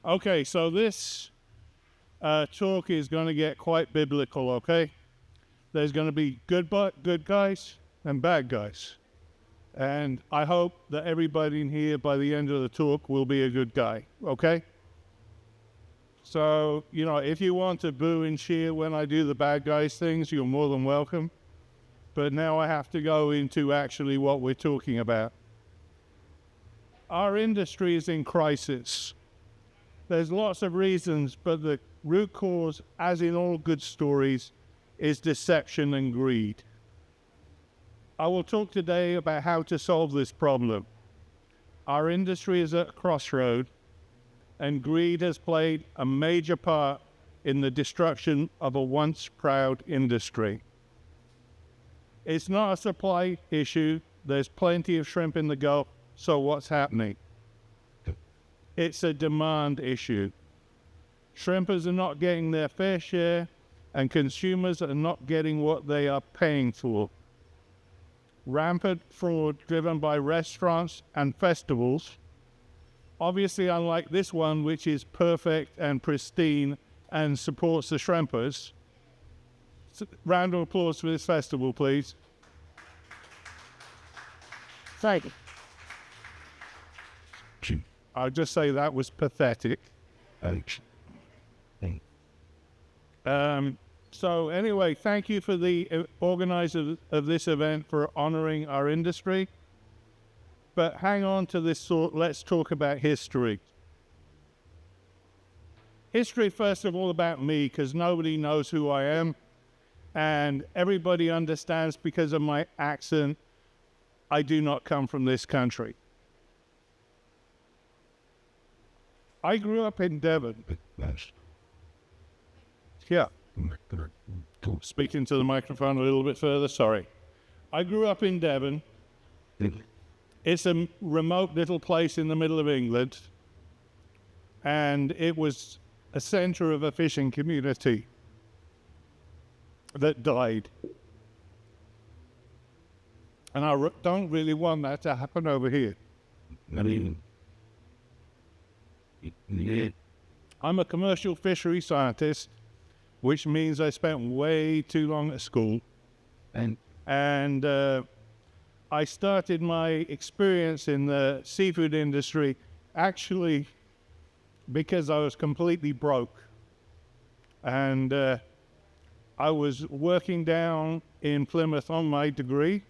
Okay, so this talk is going to get quite biblical, okay? There's going to be good guys and bad guys. And I hope that everybody in here by the end of the talk will be a good guy, okay? So, you know, if you want to boo and cheer when I do the bad guys things, you're more than welcome. But now I have to go into actually what we're talking about. Our industry is in crisis. There's lots of reasons, but the root cause, as in all good stories, is deception and greed. I will talk today about how to solve this problem. Our industry is at a crossroad, and greed has played a major part in the destruction of a once proud industry. It's not a supply issue. There's plenty of shrimp in the Gulf, so what's happening? It's a demand issue. Shrimpers are not getting their fair share, and consumers are not getting what they are paying for. Rampant fraud driven by restaurants and festivals, obviously unlike this one, which is perfect and pristine and supports the shrimpers. Round of applause for this festival, please. Thank you. I'll just say that was pathetic. So anyway, thank you for the organizer of this event for honoring our industry. But hang on to this thought, let's talk about history. History, first of all, about me, because nobody knows who I am. And everybody understands because of my accent, I do not come from this country. I grew up in Devon. Yeah. Speaking to the microphone a little bit further, sorry. I grew up in Devon. It's a remote little place in the middle of England, and it was a center of a fishing community that died. And I don't really want that to happen over here. I'm a commercial fishery scientist, which means I spent way too long at school. And I started my experience in the seafood industry actually because I was completely broke. And I was working down in Plymouth on my degree,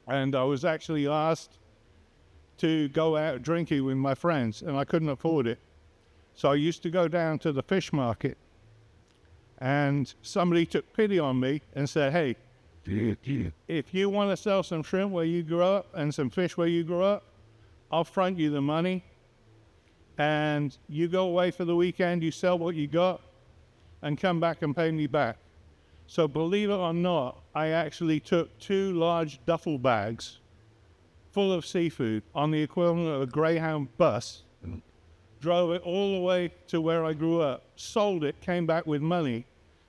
and I was actually asked to go out drinking with my friends, and I couldn't afford it. So I used to go down to the fish market, and somebody took pity on me and said, hey, if you want to sell some shrimp where you grew up and some fish where you grew up, I'll front you the money, and you go away for the weekend, you sell what you got, and come back and pay me back. So believe it or not, I actually took 2 large duffel bags full of seafood on the equivalent of a Greyhound bus, drove it all the way to where I grew up, sold it, came back with money,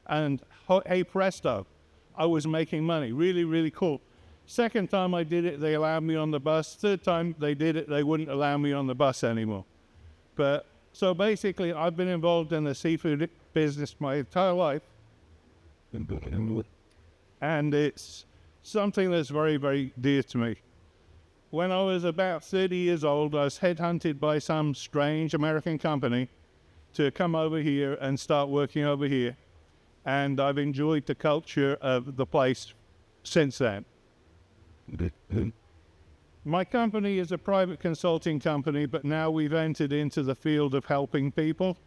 and hey presto, I was making money. Really, really cool. Second time I did it, they allowed me on the bus. Third time they did it, they wouldn't allow me on the bus anymore. But so basically, I've been involved in the seafood business my entire life, and it's something that's very, very dear to me. When I was about 30 years old, I was headhunted by some strange American company to come over here and start working over here. And I've enjoyed the culture of the place since then. My company is a private consulting company, but now we've entered into the field of helping people.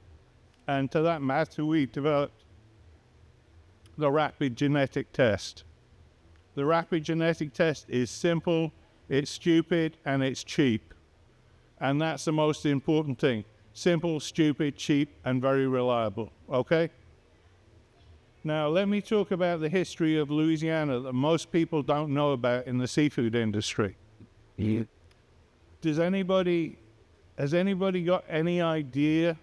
And to that matter, we developed the rapid genetic test. The rapid genetic test is simple, it's stupid, and it's cheap. And that's the most important thing. Simple, stupid, cheap, and very reliable, okay? Now, let me talk about the history of Louisiana that most people don't know about in the seafood industry. Yeah. Has anybody got any idea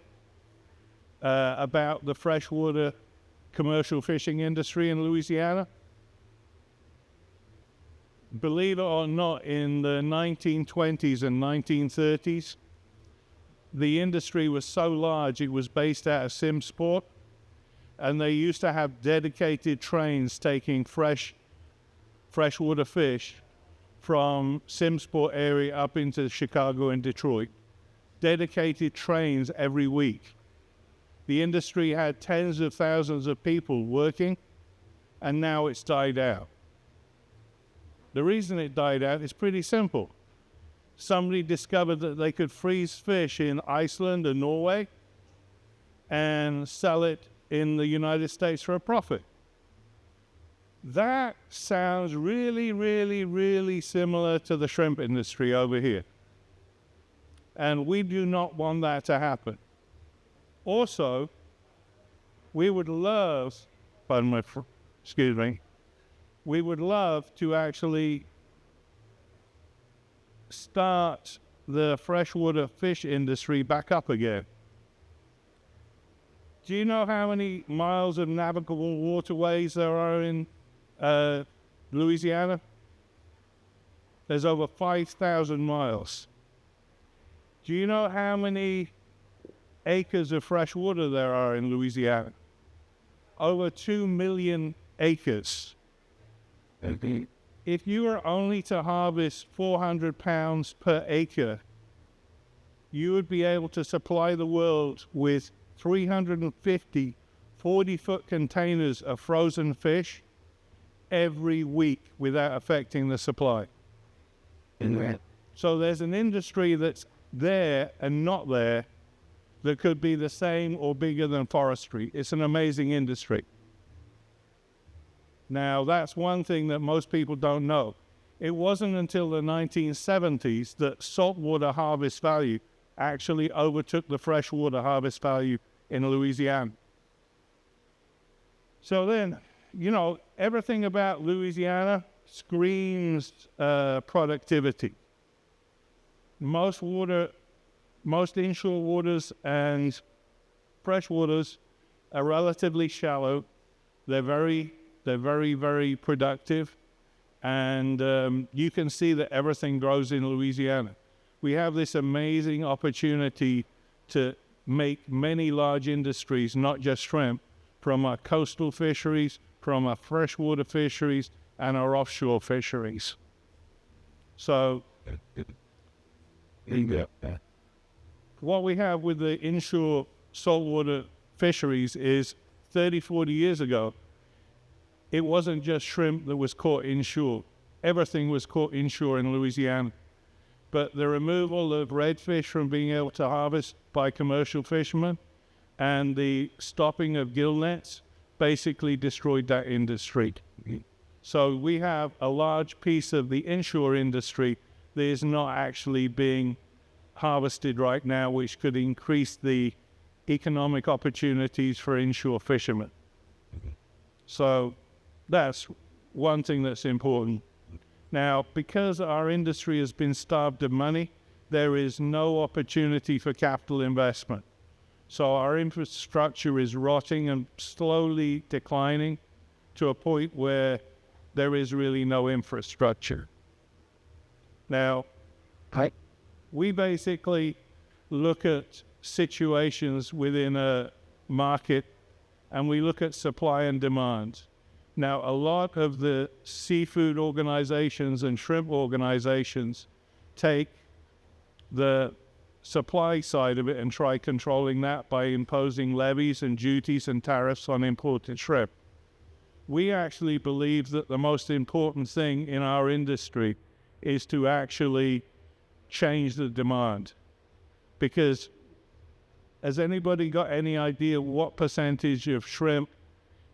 about the freshwater commercial fishing industry in Louisiana? Believe it or not, in the 1920s and 1930s, the industry was so large, it was based out of Simsport, and they used to have dedicated trains taking freshwater fish from Simsport area up into Chicago and Detroit. Dedicated trains every week. The industry had tens of thousands of people working, and now it's died out. The reason it died out is pretty simple. Somebody discovered that they could freeze fish in Iceland and Norway and sell it in the United States for a profit. That sounds really, really, really similar to the shrimp industry over here. And we do not want that to happen. Also, we would love, we would love to actually start the freshwater fish industry back up again. Do you know how many miles of navigable waterways there are in Louisiana? There's over 5,000 miles. Do you know how many acres of fresh water there are in Louisiana? Over 2 million acres. If you were only to harvest 400 pounds per acre, you would be able to supply the world with 350 40-foot containers of frozen fish every week without affecting the supply. So there's an industry that's there and not there that could be the same or bigger than forestry. It's an amazing industry. Now, that's one thing that most people don't know. It wasn't until the 1970s that saltwater harvest value actually overtook the freshwater harvest value in Louisiana. So then, you know, everything about Louisiana screams productivity. Most inshore waters and freshwaters are relatively shallow. They're very, very productive. And you can see that everything grows in Louisiana. We have this amazing opportunity to make many large industries, not just shrimp, from our coastal fisheries, from our freshwater fisheries, and our offshore fisheries. So what we have with the inshore saltwater fisheries is 30, 40 years ago, it wasn't just shrimp that was caught inshore. Everything was caught inshore in Louisiana. But the removal of redfish from being able to harvest by commercial fishermen and the stopping of gill nets basically destroyed that industry. So we have a large piece of the inshore industry that is not actually being harvested right now, which could increase the economic opportunities for inshore fishermen. So that's one thing that's important. Now, because our industry has been starved of money, there is no opportunity for capital investment. So our infrastructure is rotting and slowly declining to a point where there is really no infrastructure. Now, we basically look at situations within a market and we look at supply and demand. Now, a lot of the seafood organizations and shrimp organizations take the supply side of it and try controlling that by imposing levies and duties and tariffs on imported shrimp. We actually believe that the most important thing in our industry is to actually change the demand. Because has anybody got any idea what percentage of shrimp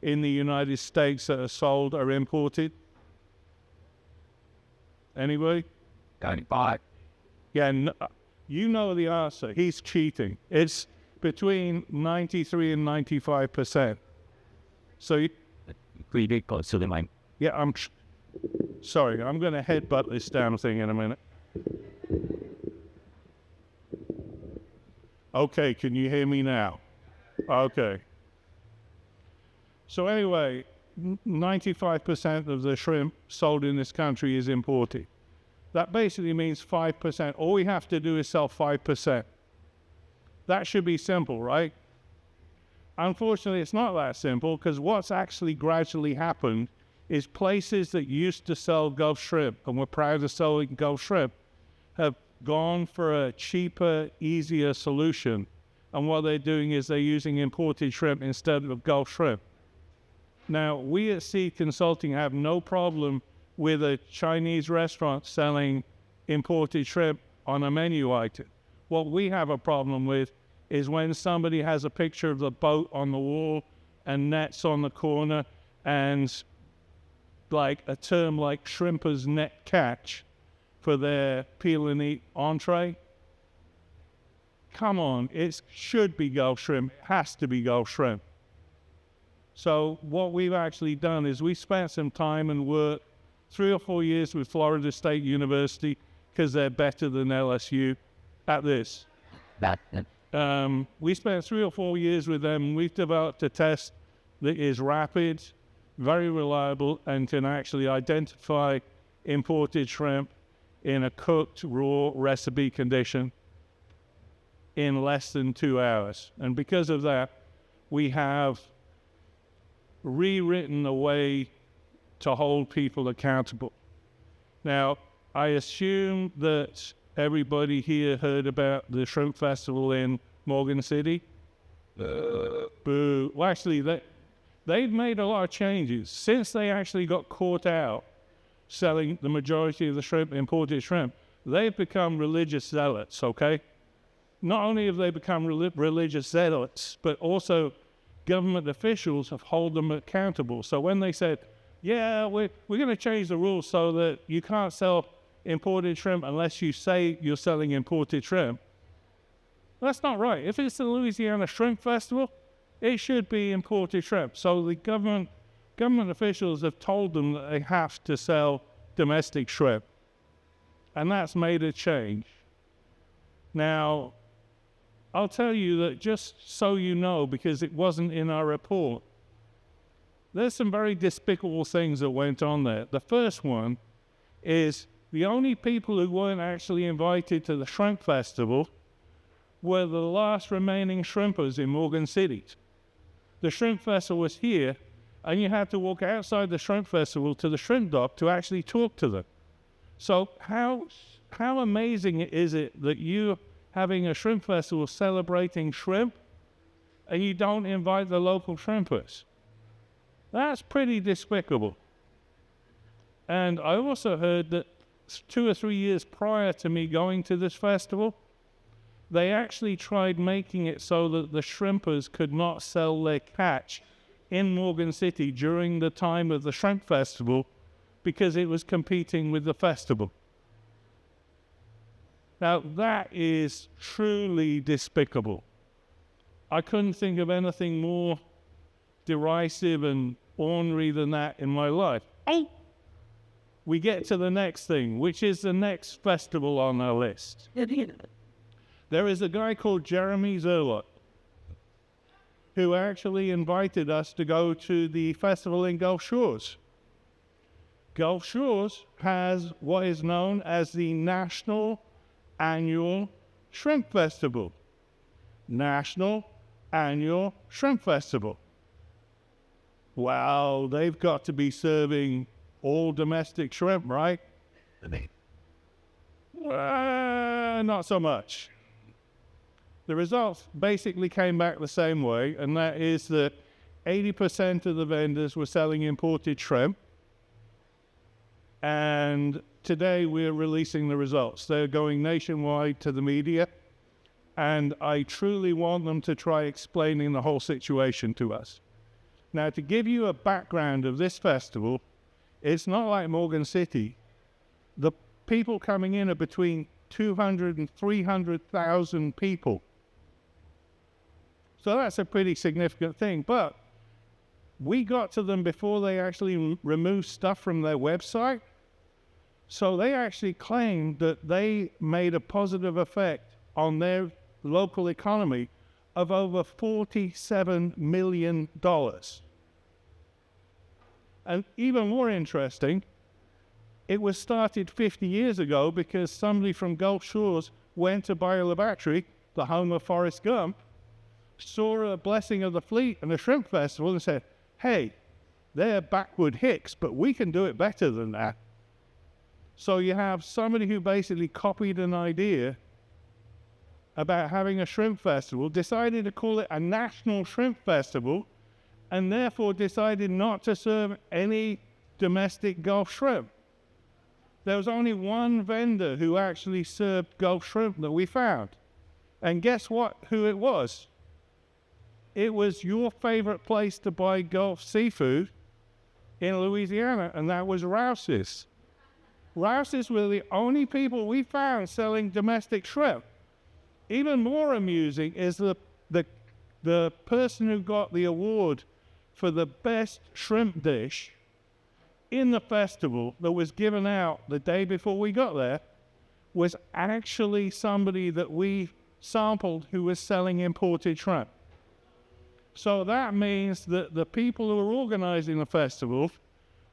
in the United States that are sold are imported? Anybody? 95. Yeah, you know the answer. He's cheating. It's between 93 and 95%. So, Pretty close to the line. yeah, sorry, I'm going to headbutt this damn thing in a minute. Okay, can you hear me now? Okay. So anyway, 95% of the shrimp sold in this country is imported. That basically means 5%. All we have to do is sell 5%. That should be simple, right? Unfortunately, it's not that simple, because what's actually gradually happened is places that used to sell Gulf shrimp and were proud of selling Gulf shrimp have gone for a cheaper, easier solution. And what they're doing is they're using imported shrimp instead of Gulf shrimp. Now, we at SeaD Consulting have no problem with a Chinese restaurant selling imported shrimp on a menu item. What we have a problem with is when somebody has a picture of the boat on the wall and nets on the corner and like a term like shrimper's net catch for their peel and eat entree. Come on, it should be Gulf shrimp. It has to be Gulf shrimp. So what we've actually done is we spent some time and work 3 or 4 years with Florida State University, because they're better than LSU at this. We spent 3 or 4 years with them, and we've developed a test that is rapid, very reliable, and can actually identify imported shrimp in a cooked raw recipe condition in less than 2 hours. And because of that, we have rewritten a way to hold people accountable. Now, I assume that everybody here heard about the shrimp festival in Morgan City. Boo. Well, actually, they've made a lot of changes since they actually got caught out selling the majority of the shrimp, imported shrimp. They've become religious zealots, okay? Not only have they become religious zealots, but also government officials have held them accountable. So when they said, yeah, we're going to change the rules so that you can't sell imported shrimp unless you say you're selling imported shrimp, that's not right. If it's the Louisiana Shrimp Festival, it should be imported shrimp. So the government officials have told them that they have to sell domestic shrimp. And that's made a change. Now, I'll tell you that just so you know, because it wasn't in our report, there's some very despicable things that went on there. The first one is the only people who weren't actually invited to the shrimp festival were the last remaining shrimpers in Morgan City. The shrimp festival was here, and you had to walk outside the shrimp festival to the shrimp dock to actually talk to them. So how amazing is it that you having a shrimp festival celebrating shrimp and you don't invite the local shrimpers? That's pretty despicable. And I also heard that 2 or 3 years prior to me going to this festival, they actually tried making it so that the shrimpers could not sell their catch in Morgan City during the time of the shrimp festival because it was competing with the festival. Now, that is truly despicable. I couldn't think of anything more derisive and ornery than that in my life. Oh! We get to the next thing, which is the next festival on our list. There is a guy called Jeremy Zerlot who actually invited us to go to the festival in Gulf Shores. Gulf Shores has what is known as the National Annual Shrimp Festival. National Annual Shrimp Festival. Wow, they've got to be serving all domestic shrimp, right? Not so much. The results basically came back the same way, and that is that 80% of the vendors were selling imported shrimp. And today we're releasing the results. They're going nationwide to the media, and I truly want them to try explaining the whole situation to us. Now, to give you a background of this festival, it's not like Morgan City. The people coming in are between 200 and 300,000 people. So that's a pretty significant thing. But we got to them before they actually removed stuff from their website. So they actually claimed that they made a positive effect on their local economy of over $47 million. And even more interesting, it was started 50 years ago because somebody from Gulf Shores went to buy a battery the home of Forrest Gump, saw a Blessing of the Fleet and a shrimp festival and said, hey, they're backward hicks, but we can do it better than that. So you have somebody who basically copied an idea about having a shrimp festival, decided to call it a national shrimp festival, and therefore decided not to serve any domestic Gulf shrimp. There was only one vendor who actually served Gulf shrimp that we found. And guess what? Who it was? It was your favorite place to buy Gulf seafood in Louisiana, and that was Rouse's. Rouse's were the only people we found selling domestic shrimp. Even more amusing is the person who got the award for the best shrimp dish in the festival that was given out the day before we got there was actually somebody that we sampled who was selling imported shrimp. So that means that the people who were organizing the festival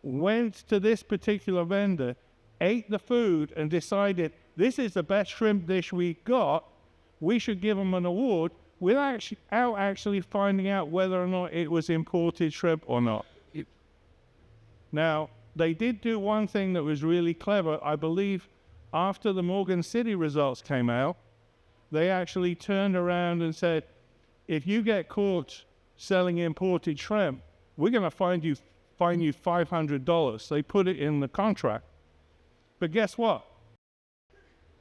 went to this particular vendor, ate the food, and decided this is the best shrimp dish we got. We should give them an award without actually finding out whether or not it was imported shrimp or not. Now, they did do one thing that was really clever. I believe after the Morgan City results came out, they actually turned around and said, if you get caught selling imported shrimp, we're going to fine you $500. They put it in the contract. But guess what?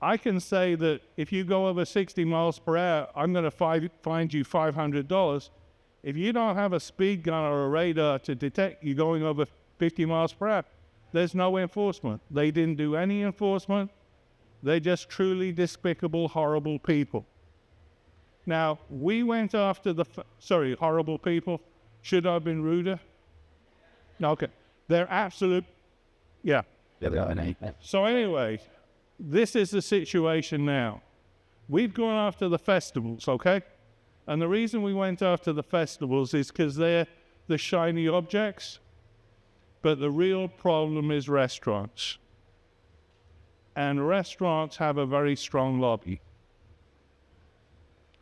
I can say that if you go over 60 miles per hour, I'm going to find you $500. If you don't have a speed gun or a radar to detect you going over 50 miles per hour, there's no enforcement. They didn't do any enforcement. They're just truly despicable, horrible people. Now, we went after horrible people. Should I have been ruder? Okay. They're absolute, yeah. So anyway, this is the situation now. We've gone after the festivals, okay? And the reason we went after the festivals is because they're the shiny objects. But the real problem is restaurants. And restaurants have a very strong lobby.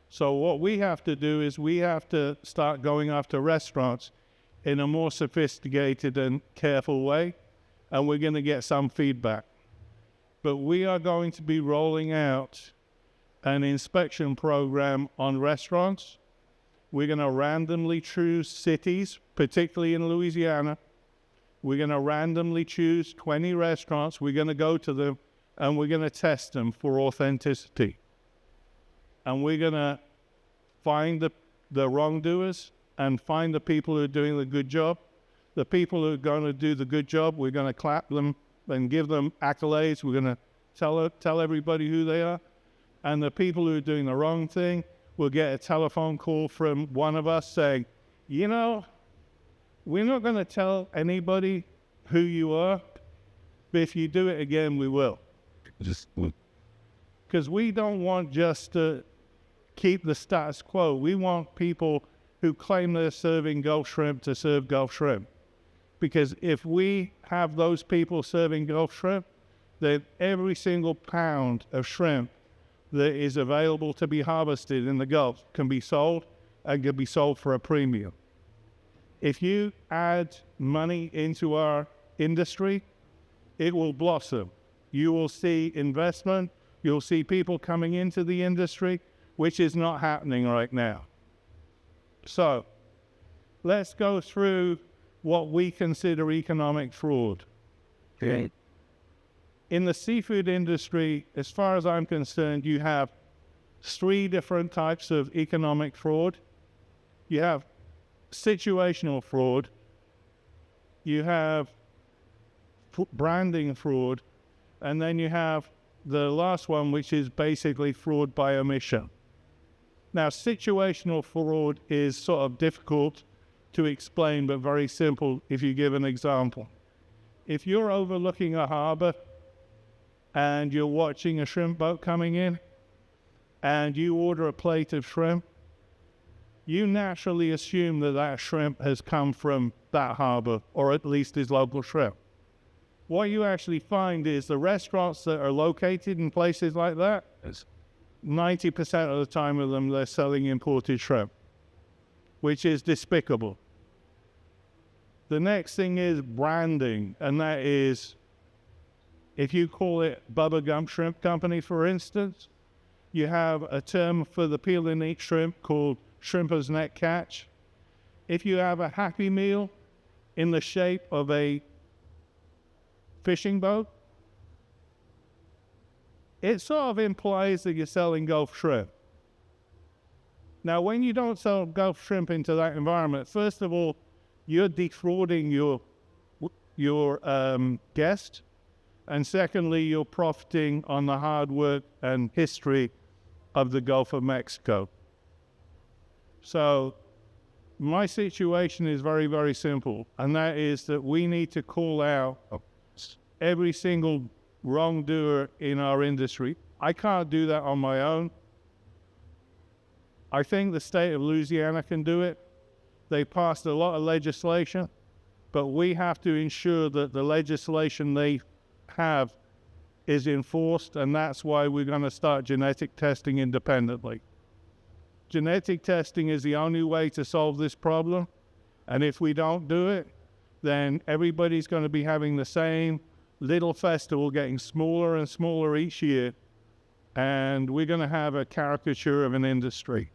So what we have to do is we have to start going after restaurants in a more sophisticated and careful way. And we're going to get some feedback. But we are going to be rolling out an inspection program on restaurants. We're going to randomly choose cities, particularly in Louisiana. We're going to randomly choose 20 restaurants. We're going to go to them and we're going to test them for authenticity. And we're going to find the wrongdoers and find the people who are doing the good job. The people who are going to do the good job, we're going to clap them and give them accolades. We're going to tell everybody who they are. And the people who are doing the wrong thing will get a telephone call from one of us saying, you know, we're not going to tell anybody who you are, but if you do it again, we will. Because we don't want just to keep the status quo. We want people who claim they're serving Gulf shrimp to serve Gulf shrimp. Because if we have those people serving Gulf shrimp, then every single pound of shrimp that is available to be harvested in the Gulf can be sold and can be sold for a premium. If you add money into our industry, it will blossom. You will see investment. You'll see people coming into the industry, which is not happening right now. So let's go through what we consider economic fraud. Okay. In the seafood industry, as far as I'm concerned, you have 3 different types of economic fraud. You have situational fraud, you have branding fraud, and then you have the last one, which is basically fraud by omission. Now, situational fraud is sort of difficult to explain, but very simple if you give an example. If you're overlooking a harbor and you're watching a shrimp boat coming in and you order a plate of shrimp, you naturally assume that that shrimp has come from that harbor, or at least is local shrimp. What you actually find is the restaurants that are located in places like that, 90% of the time of them, they're selling imported shrimp, which is despicable. The next thing is branding, and that is, if you call it Bubba Gump Shrimp Company, for instance, you have a term for the peel and eat shrimp called shrimper's net catch. If you have a Happy Meal in the shape of a fishing boat, it sort of implies that you're selling Gulf shrimp. Now, when you don't sell Gulf shrimp into that environment, first of all, you're defrauding your guest, and secondly, you're profiting on the hard work and history of the Gulf of Mexico. So my situation is very, very simple, and that is that we need to call out every single wrongdoer in our industry. I can't do that on my own. I think the state of Louisiana can do it. They passed a lot of legislation, but we have to ensure that the legislation they have is enforced, and that's why we're going to start genetic testing independently. Genetic testing is the only way to solve this problem, and if we don't do it, then everybody's going to be having the same little festival getting smaller and smaller each year, and we're going to have a caricature of an industry.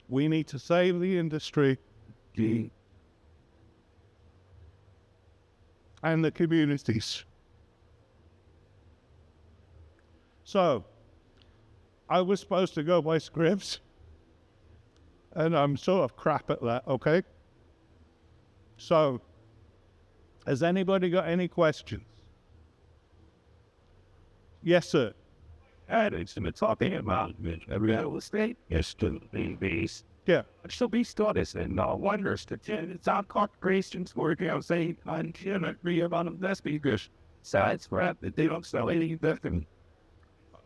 We need to save the industry and the communities. So, I was supposed to go by scripts, and I'm sort of crap at that, okay? So, has anybody got any questions? Yes, sir. And it's talking about real estate, yes, to the base. Yeah. So we started and wonders to it's our corporations working out saying, I can't agree about them. That's because sides crap that they don't sell any investment.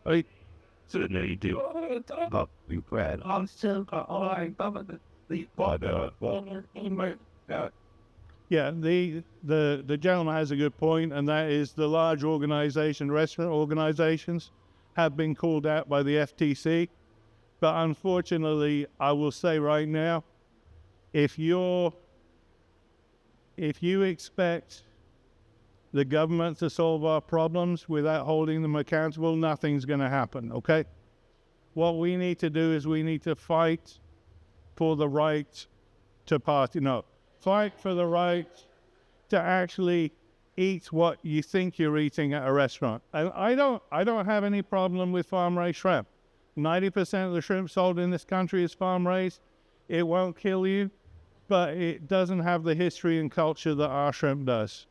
Right? So they do. We read on still Yeah, the gentleman has a good point, and that is the large organization, restaurant organizations, have been called out by the FTC. But unfortunately, I will say right now, if you expect the government to solve our problems without holding them accountable, nothing's going to happen, okay? What we need to do is we need to fight for the right to fight for the right to actually eat what you think you're eating at a restaurant. And I don't have any problem with farm-raised shrimp. 90% of the shrimp sold in this country is farm-raised. It won't kill you, but it doesn't have the history and culture that our shrimp does.